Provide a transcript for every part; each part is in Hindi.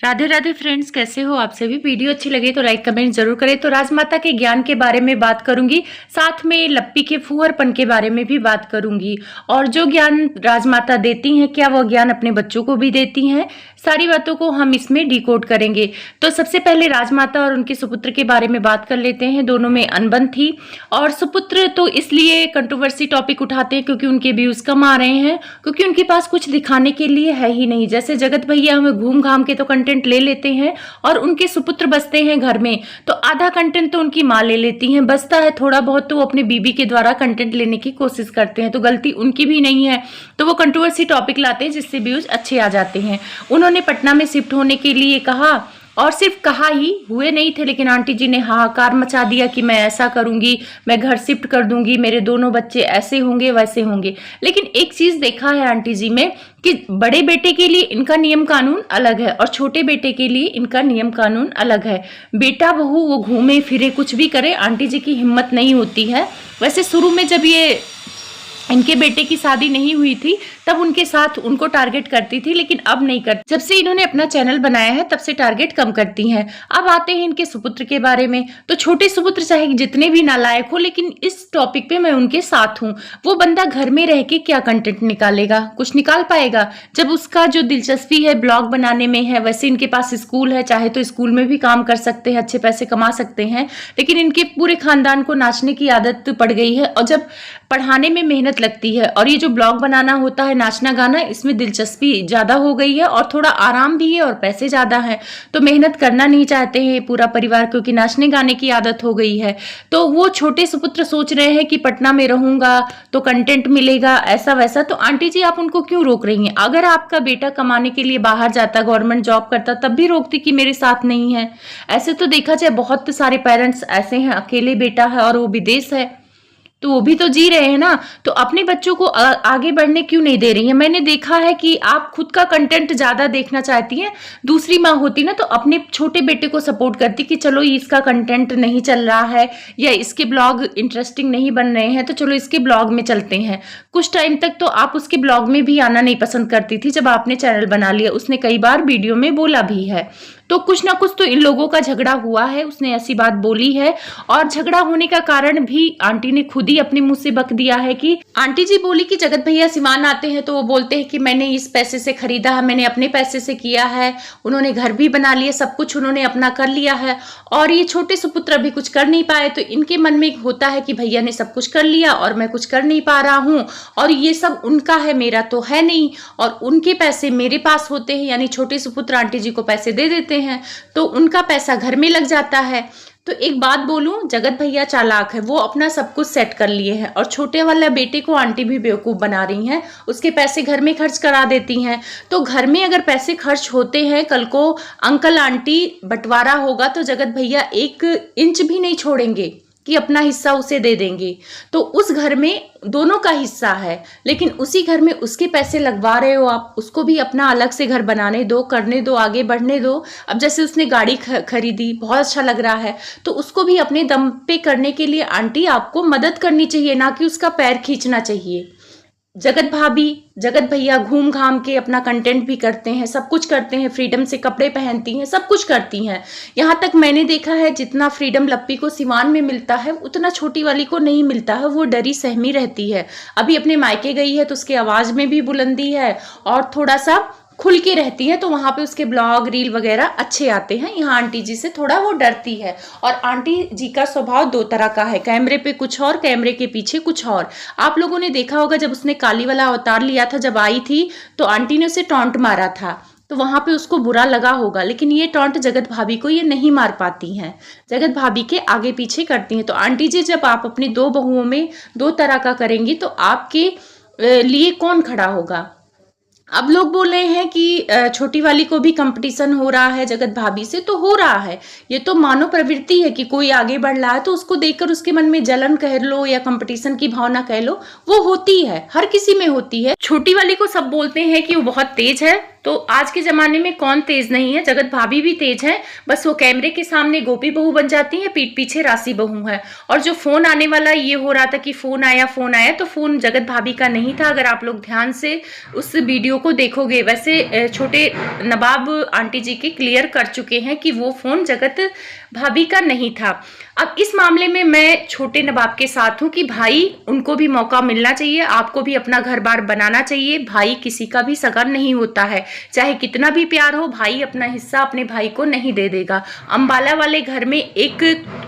राधे राधे फ्रेंड्स, कैसे हो आप सभी। वीडियो अच्छी लगे तो लाइक कमेंट जरूर करें। तो राजमाता के ज्ञान के बारे में बात करूंगी, साथ में लप्पी के फूहरपन के बारे में भी बात करूंगी। और जो ज्ञान राजमाता देती हैं, क्या वो ज्ञान अपने बच्चों को भी देती हैं, सारी बातों को हम इसमें डिकोड करेंगे। तो सबसे पहले राजमाता और उनके सुपुत्र के बारे में बात कर लेते हैं। दोनों में अनबन थी और सुपुत्र तो इसलिए कंट्रोवर्सी टॉपिक उठाते हैं क्योंकि उनके व्यूज कम आ रहे हैं, क्योंकि उनके पास कुछ दिखाने के लिए है ही नहीं। जैसे जगत भैया हमें घूम घाम के तो कंटेंट ले लेते हैं और उनके सुपुत्र बसते हैं घर में, तो आधा कंटेंट तो उनकी माँ ले लेती हैं, बचता है थोड़ा बहुत तो वो अपने बीबी के द्वारा कंटेंट लेने की कोशिश करते हैं। तो गलती उनकी भी नहीं है, तो वो कंट्रोवर्सी टॉपिक लाते हैं जिससे व्यूज अच्छे आ जाते हैं। उन्होंने पटना में शिफ्ट होने के लिए कहा और सिर्फ कहा ही, हुए नहीं थे, लेकिन आंटी जी ने हाहाकार मचा दिया कि मैं ऐसा करूंगी, मैं घर शिफ्ट कर दूंगी, मेरे दोनों बच्चे ऐसे होंगे वैसे होंगे। लेकिन एक चीज देखा है आंटी जी में कि बड़े बेटे के लिए इनका नियम कानून अलग है और छोटे बेटे के लिए इनका नियम कानून अलग है। बेटा बहू वो घूमे फिरे कुछ भी करे, आंटी जी की हिम्मत नहीं होती है। वैसे शुरू में जब ये इनके बेटे की शादी नहीं हुई थी तब उनके साथ उनको टारगेट करती थी, लेकिन अब नहीं करती। जब से इन्होंने अपना चैनल बनाया है तब से टारगेट कम करती हैं। अब आते हैं इनके सुपुत्र के बारे में। तो छोटे सुपुत्र चाहे जितने भी नालायक हो, लेकिन इस टॉपिक पे मैं उनके साथ हूँ। वो बंदा घर में रह के क्या कंटेंट निकालेगा, कुछ निकाल पाएगा? जब उसका जो दिलचस्पी है ब्लॉग बनाने में है, वैसे इनके पास स्कूल है, चाहे तो स्कूल में भी काम कर सकते हैं, अच्छे पैसे कमा सकते हैं। लेकिन इनके पूरे खानदान को नाचने की आदत पड़ गई है और जब पढ़ाने में मेहनत लगती है और ये जो ब्लॉग बनाना होता है, नाचना गाना, इसमें दिलचस्पी ज्यादा हो गई है और थोड़ा आराम भी है और पैसे ज्यादा हैं, तो मेहनत करना नहीं चाहते हैं पूरा परिवार, क्योंकि नाचने गाने की आदत हो गई है। तो वो छोटे सुपुत्र सोच रहे हैं कि पटना में रहूंगा तो कंटेंट मिलेगा, ऐसा वैसा। तो आंटी जी आप उनको क्यों रोक रही हैं? अगर आपका बेटा कमाने के लिए बाहर जाता, गवर्नमेंट जॉब करता, तब भी रोकती कि मेरे साथ नहीं है। ऐसे तो देखा जाए बहुत सारे पेरेंट्स ऐसे हैं, अकेले बेटा है और वो विदेश है, तो वो भी तो जी रहे हैं ना। तो अपने बच्चों को आगे बढ़ने क्यों नहीं दे रही है? मैंने देखा है कि आप खुद का कंटेंट ज्यादा देखना चाहती हैं। दूसरी माँ होती ना तो अपने छोटे बेटे को सपोर्ट करती कि चलो इसका कंटेंट नहीं चल रहा है या इसके ब्लॉग इंटरेस्टिंग नहीं बन रहे हैं, तो चलो इसके ब्लॉग में चलते हैं। कुछ टाइम तक तो आप उसके ब्लॉग में भी आना नहीं पसंद करती थी, जब आपने चैनल बना लिया। उसने कई बार वीडियो में बोला भी है। तो कुछ ना कुछ तो इन लोगों का झगड़ा हुआ है, उसने ऐसी बात बोली है। और झगड़ा होने का कारण भी आंटी ने खुद ही अपने मुंह से बक दिया है कि आंटी जी बोली कि जगत भैया सिवान आते हैं तो वो बोलते हैं कि मैंने इस पैसे से खरीदा है, मैंने अपने पैसे से किया है। उन्होंने घर भी बना लिया, सब कुछ उन्होंने अपना कर लिया है और ये छोटे सुपुत्र अभी कुछ कर नहीं पाए। तो इनके मन में होता है कि भैया ने सब कुछ कर लिया और मैं कुछ कर नहीं पा रहा हूँ, और ये सब उनका है, मेरा तो है नहीं। और उनके पैसे मेरे पास होते हैं, यानी छोटे सुपुत्र आंटी जी को पैसे दे देते हैं तो उनका पैसा घर में लग जाता है। तो एक बात बोलूं, जगत भैया चालाक है, वो अपना सब कुछ सेट कर लिए हैं और छोटे वाला बेटे को आंटी भी बेवकूफ बना रही हैं, उसके पैसे घर में खर्च करा देती हैं। तो घर में अगर पैसे खर्च होते हैं, कल को अंकल आंटी बंटवारा होगा तो जगत भैया 1 इंच भी नहीं छोड़ेंगे कि अपना हिस्सा उसे दे देंगे। तो उस घर में दोनों का हिस्सा है, लेकिन उसी घर में उसके पैसे लगवा रहे हो आप, उसको भी अपना अलग से घर बनाने दो, करने दो, आगे बढ़ने दो। अब जैसे उसने गाड़ी खरीदी, बहुत अच्छा लग रहा है, तो उसको भी अपने दम पे करने के लिए आंटी आपको मदद करनी चाहिए, ना कि उसका पैर खींचना चाहिए। जगत भाभी, जगत भैया घूम घाम के अपना कंटेंट भी करते हैं, सब कुछ करते हैं, फ्रीडम से कपड़े पहनती हैं, सब कुछ करती हैं। यहाँ तक मैंने देखा है जितना फ्रीडम लप्पी को सिवान में मिलता है उतना छोटी वाली को नहीं मिलता है। वो डरी सहमी रहती है। अभी अपने मायके गई है तो उसकी आवाज में भी बुलंदी है और थोड़ा सा खुल के रहती है, तो वहां पे उसके ब्लॉग रील वगैरह अच्छे आते हैं। यहाँ आंटी जी से थोड़ा वो डरती है और आंटी जी का स्वभाव 2 तरह का है, कैमरे पे कुछ और, कैमरे के पीछे कुछ और। आप लोगों ने देखा होगा जब उसने काली वाला अवतार लिया था, जब आई थी तो आंटी ने उसे टॉन्ट मारा था, तो वहां पे उसको बुरा लगा होगा। लेकिन ये टॉन्ट जगत भाभी को ये नहीं मार पाती हैं, जगत भाभी के आगे पीछे करती हैं। तो आंटी जी जब आप अपनी 2 बहुओं में 2 तरह का करेंगी तो आपके लिए कौन खड़ा होगा? अब लोग बोल रहे हैं कि छोटी वाली को भी कंपटीशन हो रहा है जगत भाभी से, तो हो रहा है। ये तो मानव प्रवृत्ति है कि कोई आगे बढ़ रहा है तो उसको देखकर उसके मन में जलन कह लो या कंपटीशन की भावना कह लो, वो होती है, हर किसी में होती है। छोटी वाली को सब बोलते हैं कि वो बहुत तेज है, तो आज के ज़माने में कौन तेज़ नहीं है, जगत भाभी भी तेज है, बस वो कैमरे के सामने गोपी बहू बन जाती है, पीठ पीछे राशि बहू है। और जो फ़ोन आने वाला ये हो रहा था कि फ़ोन आया, तो फ़ोन जगत भाभी का नहीं था। अगर आप लोग ध्यान से उस वीडियो को देखोगे, वैसे छोटे नवाब आंटी जी के क्लियर कर चुके हैं कि वो फ़ोन जगत भाभी का नहीं था। अब इस मामले में मैं छोटे नवाब के साथ हूँ कि भाई उनको भी मौका मिलना चाहिए, आपको भी अपना घर बार बनाना चाहिए। भाई किसी का भी सगा नहीं होता है, चाहे कितना भी प्यार हो, भाई अपना हिस्सा अपने भाई को नहीं दे देगा। अंबाला वाले घर में एक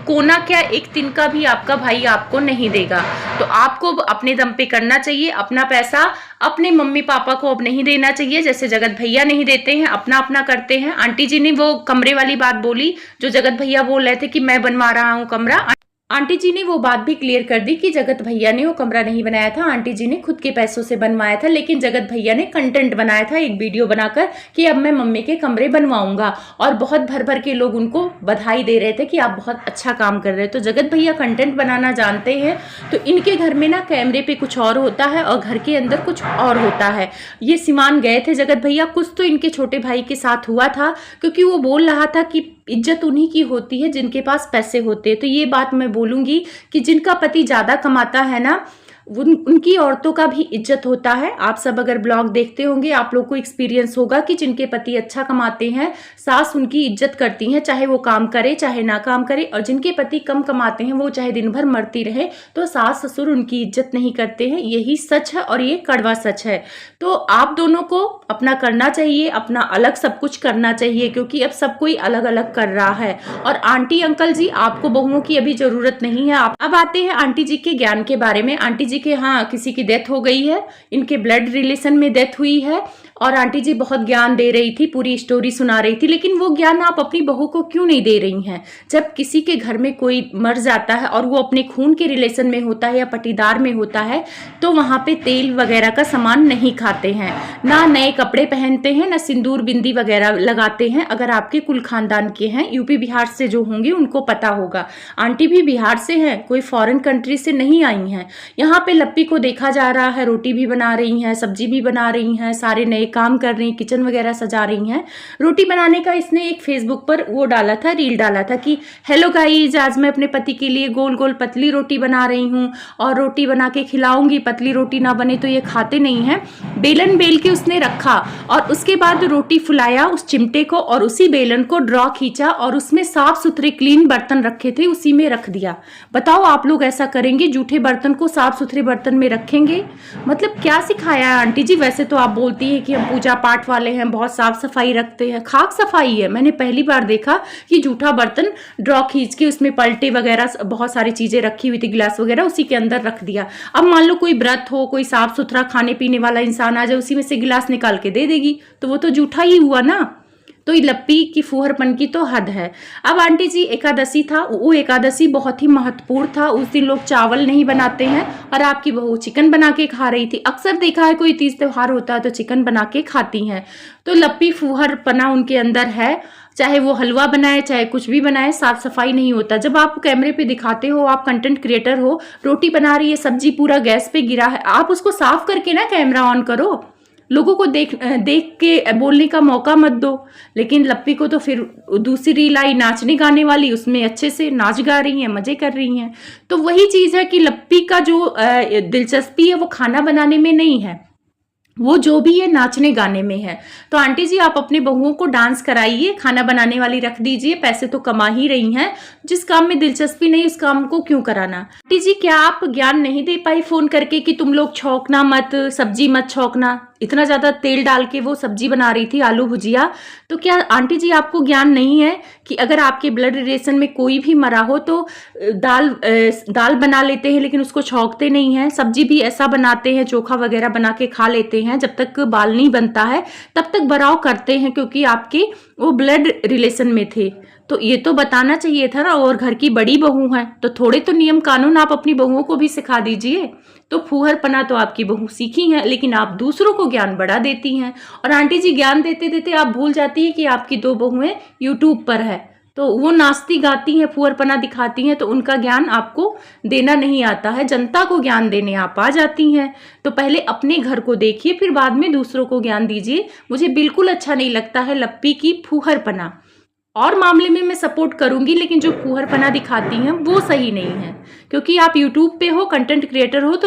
कोना क्या, एक तिनका भी आपका भाई आपको नहीं देगा। तो आपको अपने दम पे करना चाहिए। अपना पैसा अपने मम्मी पापा को अब नहीं देना चाहिए, जैसे जगत भैया नहीं देते हैं, अपना अपना करते हैं। आंटी जी ने वो कमरे वाली बात बोली जो जगत भैया बोल रहे थे कि मैं बनवा रहा हूँ कमरा। आंटी जी ने वो बात भी क्लियर कर दी कि जगत भैया ने वो कमरा नहीं बनाया था, आंटी जी ने खुद के पैसों से बनवाया था। लेकिन जगत भैया ने कंटेंट बनाया था एक वीडियो बनाकर कि अब मैं मम्मी के कमरे बनवाऊंगा, और बहुत भर भर के लोग उनको बधाई दे रहे थे कि आप बहुत अच्छा काम कर रहे हो। तो जगत भैया कंटेंट बनाना जानते हैं। तो इनके घर में ना कैमरे पे कुछ और होता है और घर के अंदर कुछ और होता है। ये सिमान गए थे जगत भैया, कुछ तो इनके छोटे भाई के साथ हुआ था, क्योंकि वो बोल रहा था कि इज्जत उन्हीं की होती है जिनके पास पैसे होते हैं। तो ये बात मैं बोलूंगी कि जिनका पति ज्यादा कमाता है ना, उनकी औरतों का भी इज्जत होता है। आप सब अगर ब्लॉग देखते होंगे, आप लोग को एक्सपीरियंस होगा कि जिनके पति अच्छा कमाते हैं, सास उनकी इज्जत करती हैं, चाहे वो काम करे चाहे ना काम करे। और जिनके पति कम कमाते हैं, वो चाहे दिन भर मरती रहे, तो सास ससुर उनकी इज्जत नहीं करते हैं। यही सच है और ये कड़वा सच है। तो आप दोनों को अपना करना चाहिए, अपना अलग सब कुछ करना चाहिए, क्योंकि अब सब कोई अलग अलग कर रहा है। और आंटी अंकल जी, आपको बहुओं की अभी जरूरत नहीं है। अब आते हैं आंटी जी के ज्ञान के बारे में। आंटी जी के हाँ किसी की डेथ हो गई है, इनके ब्लड रिलेशन में डेथ हुई है, और आंटी जी बहुत ज्ञान दे रही थी, पूरी स्टोरी सुना रही थी। लेकिन वो ज्ञान आप अपनी बहू को क्यों नहीं दे रही हैं? जब किसी के घर में कोई मर जाता है और वो अपने खून के रिलेशन में होता है या पटीदार में होता है, तो वहां पे तेल वगैरह का सामान नहीं खाते हैं, ना नए कपड़े पहनते हैं, ना सिंदूर बिंदी वगैरह लगाते हैं। अगर आपके कुल खानदान के हैं, यूपी बिहार से जो होंगे उनको पता होगा। आंटी भी बिहार से हैं, कोई फॉरेन कंट्री से नहीं आई हैं। यहाँ पे लप्पी को देखा जा रहा है, रोटी भी बना रही हैं, सब्जी भी बना रही हैं, सारे नए काम कर रही हैं, किचन वगैरह सजा रही हैं। रोटी बनाने का इसने एक फेसबुक पर वो डाला था, रील डाला था कि हेलो गाइस, आज मैं अपने पति के लिए गोल गोल पतली रोटी बना रही हूँ और रोटी बना के खिलाऊंगी। पतली रोटी ना बने तो ये खाते नहीं हैं। बेलन बेल के उसने रखा और उसके बाद रोटी फुलाया उस चिमटे को, और उसी बेलन को ड्रॉ खींचा और उसमें साफ सुथरे क्लीन बर्तन रखे थे उसी में रख दिया। बताओ आप लोग ऐसा करेंगे? जूठे बर्तन को साफ सुथरे बर्तन में रखेंगे? मतलब क्या सिखाया है आंटी जी? वैसे तो आप बोलती हैं कि हम पूजा पाठ वाले हैं, बहुत साफ सफाई रखते हैं। खाक सफाई है। मैंने पहली बार देखा कि जूठा बर्तन ड्रॉ खींच के उसमें पलटे वगैरह बहुत सारी चीजें रखी हुई थी, गिलास वगैरह, उसी के अंदर रख दिया। अब मान लो कोई व्रत हो, कोई साफ सुथरा खाने पीने वाला इंसान आ जाए, उसी में से गिलास निकाल के दे देगी, तो वो तो जूठा ही हुआ ना। तो लप्पी की फुहरपन की तो हद है। अब आंटी जी एकादशी था, वो एकादशी बहुत ही महत्वपूर्ण था। उस दिन लोग चावल नहीं बनाते हैं और आपकी बहू चिकन बना के खा रही थी। अक्सर देखा है कोई तीज त्योहार होता है तो चिकन बना के खाती हैं। तो लप्पी फुहरपना उनके अंदर है, चाहे वो हलवा बनाए चाहे कुछ भी बनाए, साफ सफाई नहीं होता। जब आप कैमरे पे दिखाते हो, आप कंटेंट क्रिएटर हो, रोटी बना रही है, सब्जी पूरा गैस पे गिरा है, आप उसको साफ करके ना कैमरा ऑन करो, लोगों को देख के बोलने का मौका मत दो। लेकिन लप्पी को तो फिर दूसरी रील आई नाचने गाने वाली, उसमें अच्छे से नाच गा रही हैं, मजे कर रही हैं। तो वही चीज है कि लप्पी का जो दिलचस्पी है वो खाना बनाने में नहीं है, वो जो भी है नाचने गाने में है। तो आंटी जी आप अपने बहुओं को डांस कराइए, खाना बनाने वाली रख दीजिए, पैसे तो कमा ही रही हैं, जिस काम में दिलचस्पी नहीं उस काम को क्यों कराना। आंटी जी क्या आप ज्ञान नहीं दे पाई फोन करके कि तुम लोग छौंकना मत, सब्जी मत छौंकना? इतना ज्यादा तेल डाल के वो सब्जी बना रही थी, आलू भुजिया। तो क्या आंटी जी आपको ज्ञान नहीं है कि अगर आपके ब्लड रिलेशन में कोई भी मरा हो तो दाल बना लेते हैं लेकिन उसको छौंकते नहीं हैं, सब्जी भी ऐसा बनाते हैं, चोखा वगैरह बना के खा लेते हैं, जब तक बाल नहीं बनता है तब तक बराव करते हैं, क्योंकि आपके वो ब्लड रिलेशन में थे। तो ये तो बताना चाहिए था ना। और घर की बड़ी बहू है तो थोड़े तो नियम कानून आप अपनी बहुओं को भी सिखा दीजिए। तो फूहरपना तो आपकी बहू सीखी हैं, लेकिन आप दूसरों को ज्ञान बढ़ा देती हैं। और आंटी जी ज्ञान देते देते आप भूल जाती है कि आपकी 2 बहुएं यूट्यूब पर है, तो वो नाचती गाती हैं, फुहरपना दिखाती हैं, तो उनका ज्ञान आपको देना नहीं आता है, जनता को ज्ञान देने आप आ जाती हैं। तो पहले अपने घर को देखिए, फिर बाद में दूसरों को ज्ञान दीजिए। मुझे बिल्कुल अच्छा नहीं लगता है लप्पी की फुहरपना। और मामले में मैं सपोर्ट करूंगी, लेकिन जो फुहरपना दिखाती हैं वो सही नहीं है, क्योंकि आप यूट्यूब पे हो, कंटेंट क्रिएटर हो, तो